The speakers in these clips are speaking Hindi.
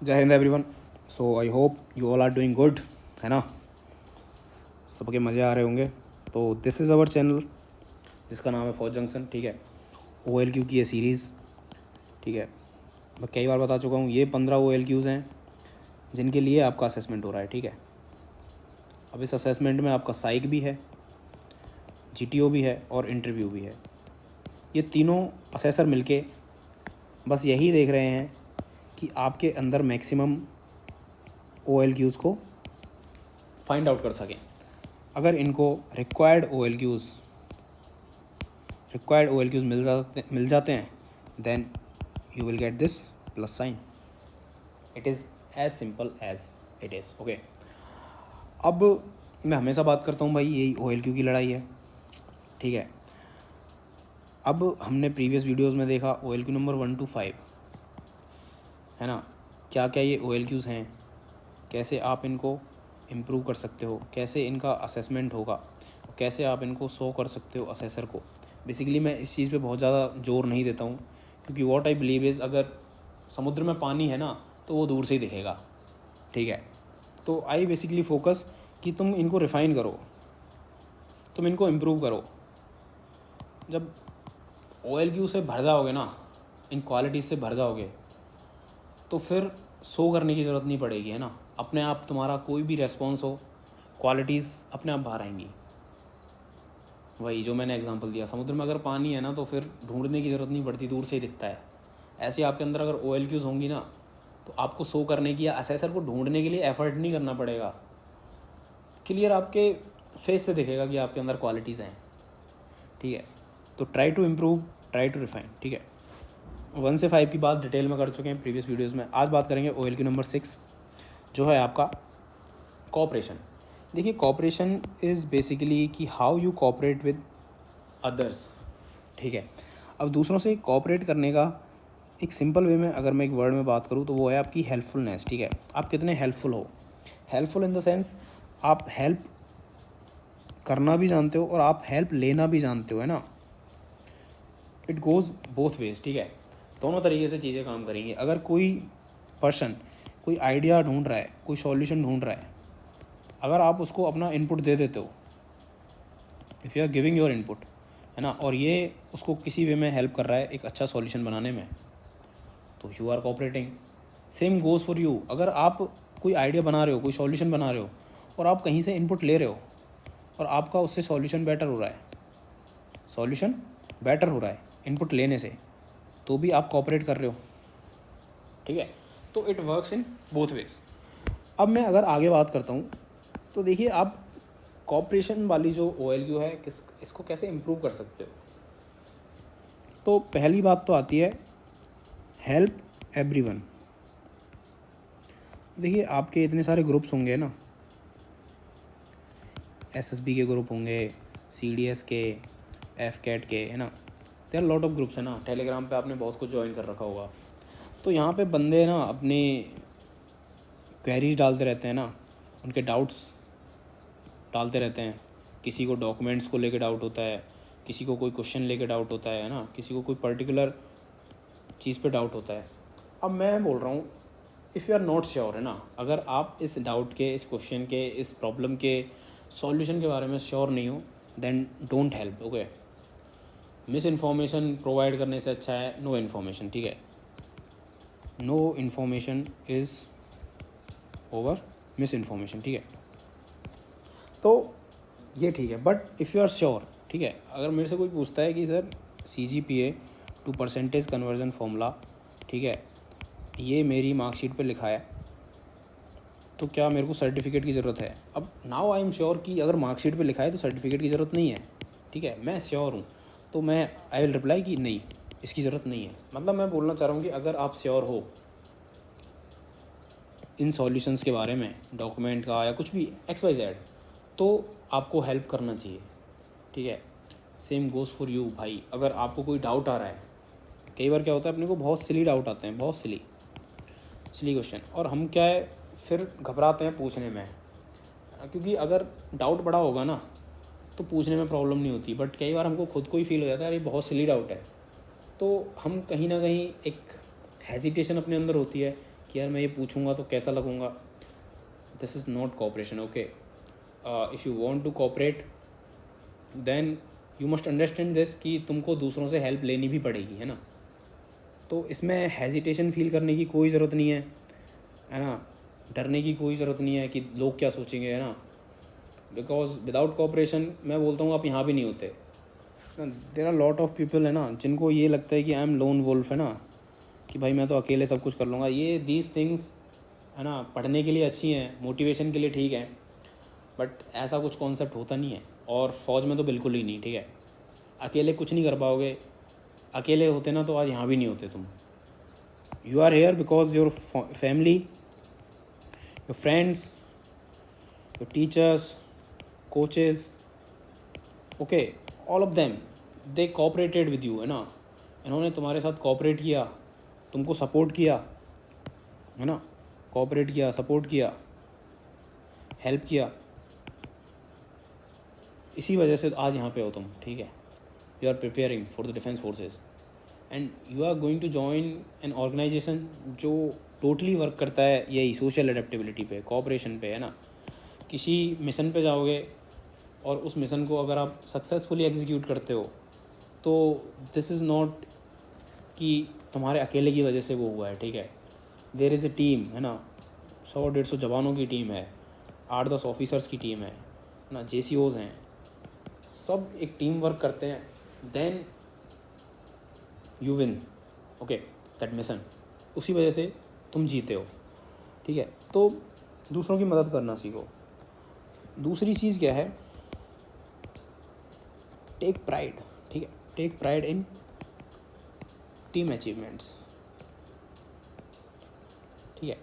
जय हिंद everyone. So I hope you all are doing good, है ना। सबके मज़े आ रहे होंगे। तो दिस इज़ अवर चैनल जिसका नाम है फौज जंक्शन। ठीक है, OLQ की ये सीरीज़। ठीक है, मैं कई बार बता चुका हूँ, ये 15 OLQs हैं जिनके लिए आपका असेसमेंट हो रहा है। ठीक है, अब इस असेसमेंट में आपका साइक भी है, GTO भी है और इंटरव्यू भी है। ये तीनों असेसर मिलके बस यही देख रहे हैं कि आपके अंदर मैक्सिमम OLQs को फाइंड आउट कर सकें। अगर इनको रिक्वायर्ड OLQs मिल जाते हैं, then you will get this plus sign. It is as simple as it is. Okay, अब मैं हमेशा बात करता हूँ भाई, यही OLQ की लड़ाई है। ठीक है, अब हमने प्रीवियस वीडियोस में देखा OLQ नंबर 1 to 5, है ना। क्या क्या ये OLQs हैं, कैसे आप इनको इम्प्रूव कर सकते हो, कैसे इनका असेसमेंट होगा, कैसे आप इनको शो कर सकते हो असेसर को। बेसिकली मैं इस चीज़ पे बहुत ज़्यादा जोर नहीं देता हूँ, क्योंकि व्हाट आई बिलीव इज़, अगर समुद्र में पानी है ना तो वो दूर से ही दिखेगा। ठीक है, तो आई बेसिकली फोकस कि तुम इनको रिफ़ाइन करो, तुम इनको इम्प्रूव करो। जब OLQ से भर जाओगे ना, इन क्वालिटीज़ से भर जाओगे, तो फिर शो करने की ज़रूरत नहीं पड़ेगी, है ना। अपने आप तुम्हारा कोई भी रेस्पॉन्स हो, क्वालिटीज़ अपने आप बाहर आएंगी। वही जो मैंने एग्जांपल दिया, समुद्र में अगर पानी है ना तो फिर ढूंढने की ज़रूरत नहीं पड़ती, दूर से ही दिखता है। ऐसे आपके अंदर अगर OLQs होंगी ना, तो आपको शो करने की या असेसर को ढूंढने के लिए एफर्ट नहीं करना पड़ेगा। क्लियर आपके फेस से दिखेगा कि आपके अंदर क्वालिटीज़ हैं। ठीक है, तो try to improve, try to refine. ठीक है, 1 से 5 की बात डिटेल में कर चुके हैं प्रीवियस वीडियोज़ में। आज बात करेंगे OLQ नंबर 6, जो है आपका कोऑपरेशन। देखिए, कोऑपरेशन इज़ बेसिकली कि how you cooperate with others. ठीक है, अब दूसरों से कोऑपरेट करने का एक सिंपल वे में अगर मैं एक वर्ड में बात करूँ तो वो है आपकी हेल्पफुलनेस। ठीक है, आप कितने हेल्पफुल हो। हेल्पफुल इन द सेंस, आप हेल्प करना भी जानते हो और आप हेल्प लेना भी जानते हो, है ना। It goes both ways. ठीक है, दोनों तरीके से चीज़ें काम करेंगी। अगर कोई पर्सन कोई आइडिया ढूंढ रहा है, कोई सॉल्यूशन ढूंढ रहा है, अगर आप उसको अपना इनपुट दे देते हो, if you are giving your input, है ना, और ये उसको किसी वे में हेल्प कर रहा है एक अच्छा सॉल्यूशन बनाने में, तो you are cooperating. Same goes for you. अगर आप कोई आइडिया बना रहे हो, कोई सॉल्यूशन बना रहे हो, और आप कहीं से इनपुट ले रहे हो और आपका उससे सॉल्यूशन बेटर हो रहा है इनपुट लेने से, तो भी आप कोऑपरेट कर रहे हो। ठीक है, तो it works in both ways. अब मैं अगर आगे बात करता हूँ, तो देखिए, आप कोऑपरेशन वाली जो OLQ है, इसको कैसे इम्प्रूव कर सकते हो। तो पहली बात तो आती है हेल्प एवरीवन। देखिए, आपके इतने सारे ग्रुप्स होंगे ना, SSB के ग्रुप होंगे, CDS के, FCAT के, है ना। देयर लॉट ऑफ ग्रुप्स है ना। टेलीग्राम पे आपने बहुत कुछ ज्वाइन कर रखा होगा। तो यहाँ पे बंदे ना अपनी क्वेरीज डालते रहते हैं ना, उनके डाउट्स डालते रहते हैं। किसी को डॉक्यूमेंट्स को लेके डाउट होता है, किसी को कोई क्वेश्चन लेके डाउट होता है ना, किसी को कोई पर्टिकुलर चीज़ पे डाउट होता है। अब मैं बोल रहा हूँ, if you are not sure, है ना, अगर आप इस डाउट के, इस क्वेश्चन के, इस प्रॉब्लम के सॉल्यूशन के बारे में श्योर नहीं हो, then don't help. Okay, misinformation provide करने से अच्छा है नो इन्फॉर्मेशन। ठीक है, no information is over misinformation. ठीक है, तो ये ठीक है, but if you are sure, ठीक है, अगर मेरे से कोई पूछता है कि sir CGPA to percentage conversion formula, ठीक है, ये मेरी मार्कशीट पे लिखा है, तो क्या मेरे को सर्टिफिकेट की ज़रूरत है। अब नाउ आई एम श्योर कि अगर मार्कशीट पे लिखा है तो सर्टिफिकेट की ज़रूरत नहीं है। ठीक है, मैं श्योर हूँ, तो मैं आई विल रिप्लाई कि नहीं, इसकी ज़रूरत नहीं है। मतलब मैं बोलना चाह रहा हूँ कि अगर आप श्योर हो इन सॉल्यूशंस के बारे में, डॉक्यूमेंट का या कुछ भी XYZ, तो आपको हेल्प करना चाहिए। ठीक है, सेम गोज़ फॉर यू भाई। अगर आपको कोई डाउट आ रहा है, कई बार क्या होता है, अपने को बहुत सिली डाउट आते हैं, बहुत सिली क्वेश्चन, और हम क्या है फिर घबराते हैं पूछने में, क्योंकि अगर डाउट बड़ा होगा ना तो पूछने में प्रॉब्लम नहीं होती, बट कई बार हमको खुद को ही फील हो जाता है यार ये बहुत सिली डाउट है, तो हम कहीं ना कहीं एक हेजिटेशन अपने अंदर होती है कि यार मैं ये पूछूंगा तो कैसा लगूंगा, this is not cooperation. Okay, if you want to cooperate then you must understand this कि तुमको दूसरों से हेल्प लेनी भी पड़ेगी, है ना। तो इसमें हेजिटेशन फील करने की कोई ज़रूरत नहीं है ना, डरने की कोई ज़रूरत नहीं है कि लोग क्या सोचेंगे, है ना। बिकॉज विदाउट कोऑपरेशन मैं बोलता हूँ आप यहाँ भी नहीं होते। There are lot of people, है ना, जिनको ये लगता है कि आई एम लोन वुल्फ, है ना, कि भाई मैं तो अकेले सब कुछ कर लूँगा। ये दीज थिंग्स, है ना, पढ़ने के लिए अच्छी हैं, मोटिवेशन के लिए ठीक है, बट ऐसा कुछ कॉन्सेप्ट होता नहीं है। और फौज में तो बिल्कुल ही नहीं, ठीक है। अकेले कुछ नहीं कर पाओगे, अकेले होते ना तो आज यहाँ भी नहीं होते तुम। You are here because your family, your friends, your teachers, coaches, okay, all of them they cooperated with you, है ना। इन्होंने तुम्हारे साथ कोऑपरेट किया, तुमको सपोर्ट किया, है ना, कोऑपरेट किया, सपोर्ट किया, हेल्प किया। इसी वजह से आज यहाँ पे हो तुम, ठीक है। You are preparing for the defence forces and you are going to join an organisation जो टोटली वर्क करता है यही सोशल एडेप्टेबिलिटी पे, कोऑपरेशन पे, है ना। किसी मिशन पे जाओगे और उस मिशन को अगर आप सक्सेसफुली एग्जीक्यूट करते हो तो दिस इज़ नॉट कि तुम्हारे अकेले की वजह से वो हुआ है, ठीक है। देयर इज़ ए टीम, है ना, 100-150 जवानों की टीम है, 8-10 ऑफिसर्स की टीम है ना, JCOs हैं, सब एक टीम वर्क करते हैं, then you win, okay, that mission. उसी वजह से तुम जीते हो, ठीक है। तो दूसरों की मदद करना सीखो। दूसरी चीज़ क्या है, टेक प्राइड, ठीक है, take pride in team achievements, ठीक है।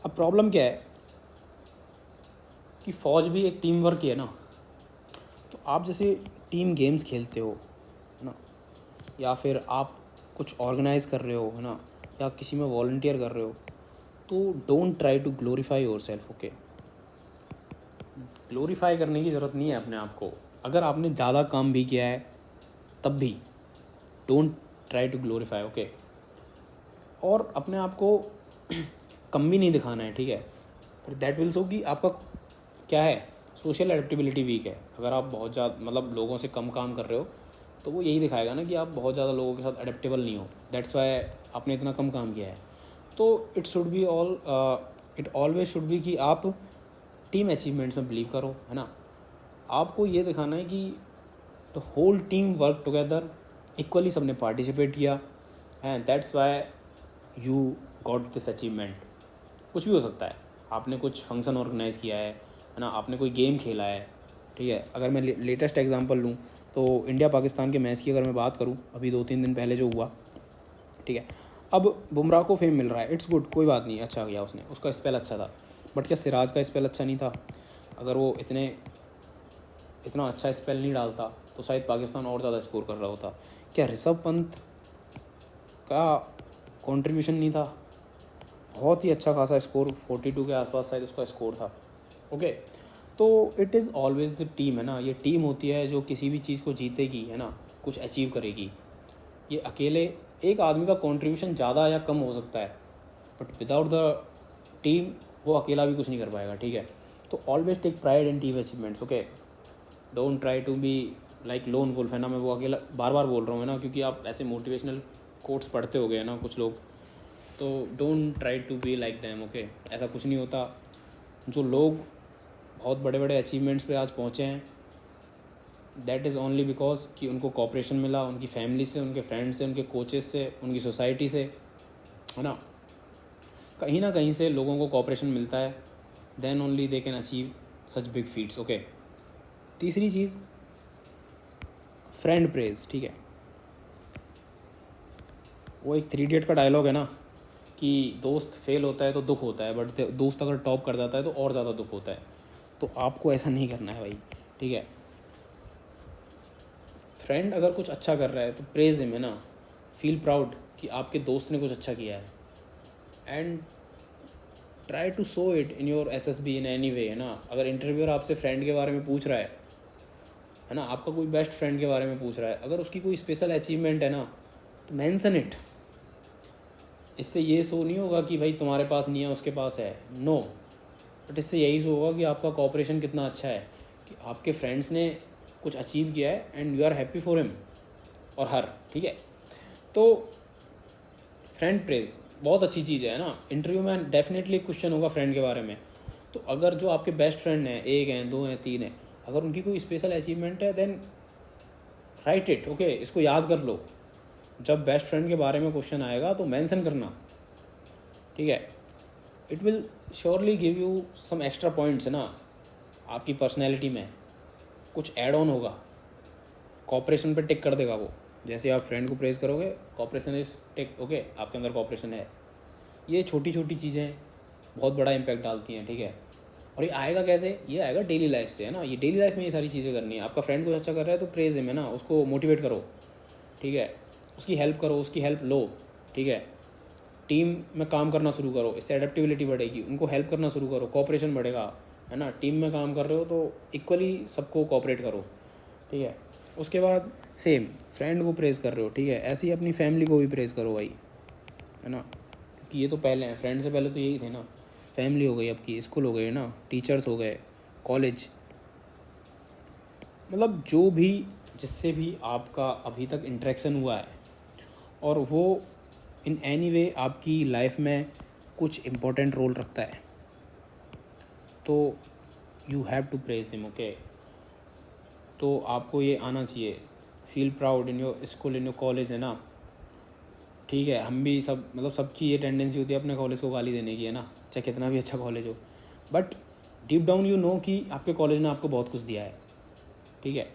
अब प्रॉब्लम क्या है कि फ़ौज भी एक टीम वर्क ही है ना। तो आप जैसे टीम गेम्स खेलते हो, है ना, या फिर आप कुछ ऑर्गेनाइज कर रहे हो, है ना, या किसी में वॉलंटियर कर रहे हो, तो don't try to glorify yourself, okay. Glorify करने की ज़रूरत नहीं है अपने आप को। अगर आपने ज़्यादा काम भी किया है तब भी don't try to glorify, okay. और अपने आप को कम भी नहीं दिखाना है, ठीक है। फिर दैट विल शो कि आपका क्या है, सोशल एडेप्टेबिलिटी वीक है। अगर आप बहुत ज़्यादा मतलब लोगों से कम काम कर रहे हो तो वो यही दिखाएगा ना कि आप बहुत ज़्यादा लोगों के साथ अडेप्टेबल नहीं हो, दैट्स वाई आपने इतना कम काम किया है। तो it should be it always should be कि आप टीम अचीवमेंट्स में बिलीव करो, है ना। आपको ये दिखाना है कि the whole team work together, equally सबने पार्टिसिपेट किया and that's why you got this achievement. कुछ भी हो सकता है, आपने कुछ फंक्शन ऑर्गेनाइज़ किया है ना, आपने कोई गेम खेला है, ठीक है। अगर मैं लेटेस्ट एग्जांपल लूँ तो इंडिया पाकिस्तान के मैच की अगर मैं बात करूँ, अभी 2-3 दिन पहले जो हुआ, ठीक है। अब बुमराह को फेम मिल रहा है, इट्स गुड, कोई बात नहीं, अच्छा किया उसने, उसका स्पेल अच्छा था। बट क्या सिराज का स्पेल अच्छा नहीं था? अगर वो इतना अच्छा स्पेल नहीं डालता तो शायद पाकिस्तान और ज़्यादा स्कोर कर रहा होता। क्या ऋषभ पंत का कंट्रीब्यूशन नहीं था? बहुत ही अच्छा खासा स्कोर, 42 के आसपास शायद उसका स्कोर था, ओके। तो it is always the team, है ना। ये टीम होती है जो किसी भी चीज़ को जीतेगी, है ना, कुछ अचीव करेगी। ये अकेले एक आदमी का कंट्रीब्यूशन ज़्यादा या कम हो सकता है, बट विदाउट द टीम वो अकेला भी कुछ नहीं कर पाएगा, ठीक है। तो always take pride in team achievements, okay. Don't try to be like lone wolf, है ना। मैं वो अकेला बार बार बोल रहा हूँ, है ना, क्योंकि आप ऐसे मोटिवेशनल कोट्स पढ़ते हो गए ना कुछ लोग, तो don't try to be like them, okay. ऐसा कुछ नहीं होता। जो लोग बहुत बड़े बड़े अचीवमेंट्स पे आज पहुँचे हैं, दैट इज़ ओनली बिकॉज कि उनको कॉपरेशन मिला, उनकी फैमिली से, उनके फ्रेंड्स से, उनके कोचेस से, उनकी सोसाइटी से, है ना। कहीं ना कहीं से लोगों को कॉपरेशन मिलता है, then only they can achieve such big feats, okay. तीसरी चीज़, फ्रेंड प्रेज, ठीक है। वो एक 3 इडियट का डायलॉग है ना कि दोस्त फेल होता है तो दुख होता है, बट दोस्त अगर टॉप कर जाता है तो और ज़्यादा दुख होता है। तो आपको ऐसा नहीं करना है भाई, ठीक है। फ्रेंड अगर कुछ अच्छा कर रहा है तो प्रेज हिम, है ना, फील प्राउड कि आपके दोस्त ने कुछ अच्छा किया है and try to show it in your SSB in any way, है ना। अगर इंटरव्यूअर आपसे फ्रेंड के बारे में पूछ रहा है ना, आपका कोई बेस्ट फ्रेंड के बारे में पूछ रहा है, अगर उसकी कोई स्पेशल अचीवमेंट है ना तो मेंशन इट। इससे ये शो नहीं होगा कि भाई तुम्हारे पास नहीं है उसके पास है, नो, बट इससे यही शो होगा कि आपका कॉपरेशन कितना अच्छा है, कि आपके फ्रेंड्स ने कुछ अचीव किया है and you are happy for him और हर, ठीक है। तो फ्रेंड प्रेज बहुत अच्छी चीज़ है ना। इंटरव्यू में डेफिनेटली क्वेश्चन होगा फ्रेंड के बारे में, तो अगर जो आपके बेस्ट फ्रेंड हैं, एक हैं, दो हैं, तीन हैं, अगर उनकी कोई स्पेशल अचीवमेंट है देन राइट इट, ओके, इसको याद कर लो। जब बेस्ट फ्रेंड के बारे में क्वेश्चन आएगा तो मेंशन करना, ठीक है। It will surely give you some extra points, है ना, आपकी पर्सनैलिटी में कुछ ऐड ऑन होगा, कॉपरेशन पे टिक कर देगा वो। जैसे आप फ्रेंड को प्रेज़ करोगे, कॉपरेशन इज टिक, ओके, आपके अंदर कॉपरेशन है। ये छोटी छोटी चीज़ें बहुत बड़ा इम्पैक्ट डालती हैं, ठीक है। और ये आएगा कैसे? ये आएगा डेली लाइफ से, है ना। ये डेली लाइफ में ये सारी चीज़ें करनी है। आपका फ्रेंड कुछ अच्छा कर रहा है तो प्रेज़ हिम, है ना, उसको मोटिवेट करो, ठीक है, उसकी हेल्प करो, उसकी हेल्प लो, ठीक है। टीम में काम करना शुरू करो, इससे एडेप्टेबिलिटी बढ़ेगी, उनको हेल्प करना शुरू करो, कॉपरेशन बढ़ेगा, है ना। टीम में काम कर रहे हो तो इक्वली सबको कॉपरेट करो, ठीक है। उसके बाद सेम फ्रेंड को प्रेज़ कर रहे हो, ठीक है, ऐसे ही अपनी फैमिली को भी प्रेज़ करो भाई, है ना, क्योंकि ये तो पहले हैं, फ्रेंड से पहले तो यही थे ना। फैमिली हो गई आपकी, स्कूल हो गए ना, टीचर्स हो गए, कॉलेज, मतलब जो भी जिससे भी आपका अभी तक इंटरेक्शन हुआ है और वो इन एनी वे आपकी लाइफ में कुछ इम्पोर्टेंट रोल रखता है, तो you have to praise him, okay. तो आपको ये आना चाहिए, feel proud in your school, in your college, है ना, ठीक है। हम भी सब, मतलब सबकी ये टेंडेंसी होती है अपने कॉलेज को गाली देने की, है ना, चाहे कितना भी अच्छा कॉलेज हो, but deep down you know कि आपके कॉलेज ने आपको बहुत कुछ दिया है, ठीक है।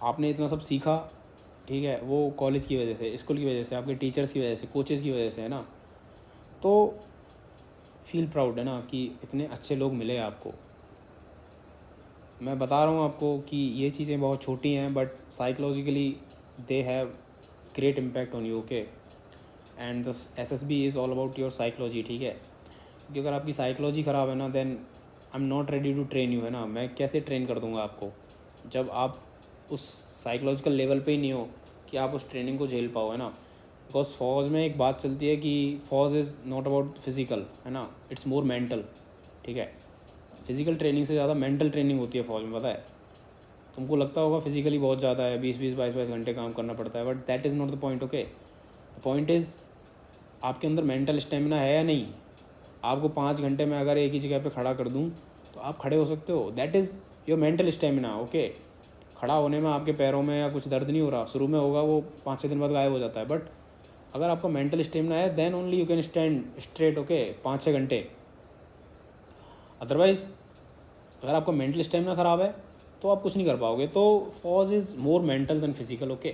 आपने इतना सब सीखा, ठीक है, वो कॉलेज की वजह से, स्कूल की वजह से, आपके टीचर्स की वजह से, कोचेज़ की वजह से, है ना। तो फील प्राउड, है ना, कि इतने अच्छे लोग मिले आपको। मैं बता रहा हूँ आपको कि ये चीज़ें बहुत छोटी हैं but psychologically they have great impact on you, okay. And the SSB is all about your psychology, ठीक है। क्योंकि अगर आपकी साइकोलॉजी ख़राब है ना, then I am not ready to train you, है ना। मैं कैसे ट्रेन कर दूँगा आपको जब आप उस साइकोलॉजिकल लेवल पे ही नहीं हो कि आप उस ट्रेनिंग को झेल पाओ, है ना। बिकॉज फौज में एक बात चलती है कि फौज इज़ नॉट अबाउट फिज़िकल, है ना, इट्स मोर मेंटल, ठीक है। फिज़िकल ट्रेनिंग से ज़्यादा मेंटल ट्रेनिंग होती है फौज में, पता है। तुमको लगता होगा फिज़िकली बहुत ज़्यादा है, 20-20, 22-22 घंटे काम करना पड़ता है, but that is not the point, okay. The point is आपके अंदर मेंटल स्टेमिना है या नहीं। आपको 5 घंटे में अगर एक ही जगह पे खड़ा कर दूँ तो आप खड़े हो सकते हो, that is your mental stamina, okay. खड़ा होने में आपके पैरों में या कुछ दर्द नहीं हो रहा, शुरू में होगा, वो 5-6 दिन बाद गायब हो जाता है, बट अगर आपका मेंटल स्टेमिना है then only you can stand straight, okay, 5-6 घंटे। अदरवाइज़ अगर आपका मेंटल स्टेमिना ख़राब है तो आप कुछ नहीं कर पाओगे। तो फौज is more mental than physical, okay.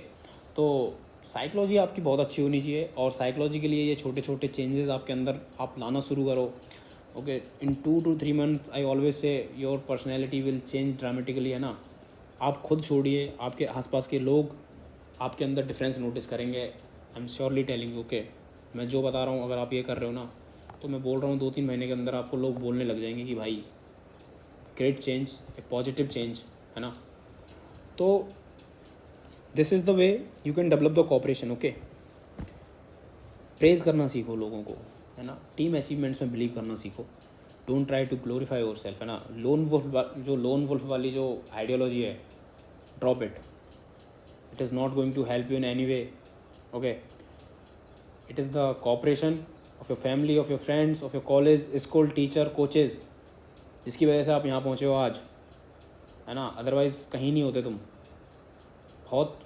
तो साइकोलॉजी आपकी बहुत अच्छी होनी चाहिए और साइकोलॉजी के लिए ये छोटे छोटे चेंजेस आपके अंदर आप लाना शुरू करो, okay. In 2 to 3 month I always say your personality will change dramatically, है ना। आप खुद छोड़िए, आपके आसपास के लोग आपके अंदर डिफरेंस नोटिस करेंगे, I am surely telling you, okay. मैं जो बता रहा हूँ अगर आप ये कर रहे हो ना, तो मैं बोल रहा हूँ 2-3 महीने के अंदर आपको लोग बोलने लग जाएंगे कि भाई great change, a positive change, है ना। तो this is the way you can develop the cooperation, okay. Praise करना सीखो लोगों को, है ना। टीम अचीवमेंट्स में बिलीव करना सीखो। Don't try to glorify yourself, है ना। लोन वुल्फ वाली जो आइडियोलॉजी है, drop it. It is not going to help you in any way, okay. It is the cooperation of your family, of your friends, of your college, school, teacher, coaches, जिसकी वजह से आप यहाँ पहुँचे हो आज, है ना। अदरवाइज़ कहीं नहीं होते तुम। बहुत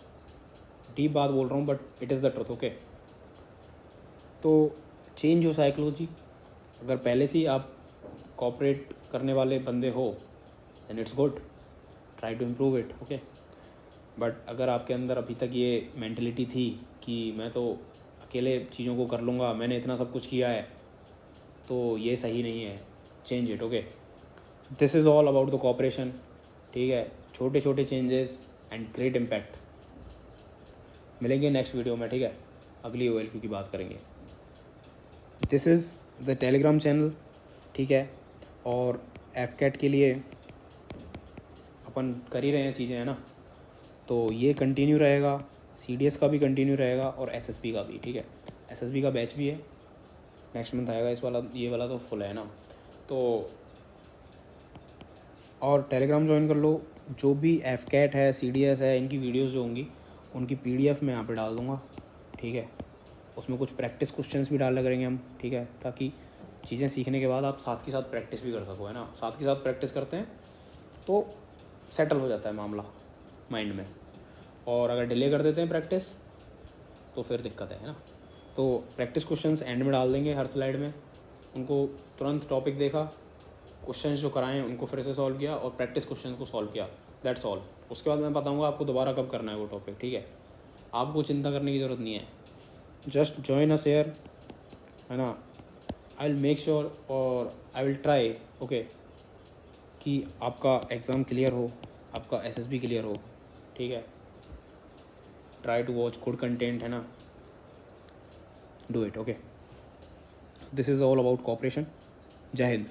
डीप बात बोल रहा हूँ but it is the truth, okay. तो चेंज योर साइकोलॉजी। अगर पहले से ही आप कॉपरेट करने वाले बंदे हो then it's good, try to improve it, okay. But अगर आपके अंदर अभी तक ये मेंटलिटी थी कि मैं तो अकेले चीज़ों को कर लूँगा, मैंने इतना सब कुछ किया है, तो ये सही नहीं है। Change it, okay. This is all about the cooperation, ठीक है। छोटे छोटे चेंजेस एंड ग्रेट इम्पैक्ट। मिलेंगे नेक्स्ट वीडियो में, ठीक है। अगली OLQ की बात करेंगे। This is the Telegram channel, ठीक है। और FCAT के लिए अपन कर ही रहे हैं चीज़ें, है ना। तो ये कंटिन्यू रहेगा, CDS का भी कंटिन्यू रहेगा और SSB का भी, ठीक है। SSB का बैच भी है, नेक्स्ट मंथ आएगा। इस वाला ये वाला तो फुल है ना, तो और टेलीग्राम ज्वाइन कर लो। जो भी FCAT है, CDS है, इनकी वीडियोस जो होंगी उनकी PDF मैं यहाँ पे डाल दूँगा, ठीक है। उसमें कुछ प्रैक्टिस क्वेश्चंस भी डाला करेंगे हम, ठीक है, ताकि चीज़ें सीखने के बाद आप साथ के साथ प्रैक्टिस भी कर सको, है ना। साथ के साथ प्रैक्टिस करते हैं तो सेटल हो जाता है मामला माइंड में, और अगर डिले कर देते हैं प्रैक्टिस तो फिर दिक्कत है ना। तो प्रैक्टिस क्वेश्चंस एंड में डाल देंगे हर स्लाइड में, उनको तुरंत टॉपिक देखा, क्वेश्चंस जो कराएं उनको फिर से सॉल्व किया और प्रैक्टिस क्वेश्चन को सॉल्व किया, दैट्स ऑल। उसके बाद मैं बताऊंगा आपको दोबारा कब करना है वो टॉपिक, ठीक है। आपको चिंता करने की ज़रूरत नहीं है, जस्ट जॉइन अस हियर, है ना। आई विल मेक श्योर और आई विल ट्राई, ओके, कि आपका एग्ज़ाम क्लियर हो, आपका SSB क्लियर हो, ठीक है। Try to watch good content, है ना, do it, okay. This is all about cooperation. जय हिंद।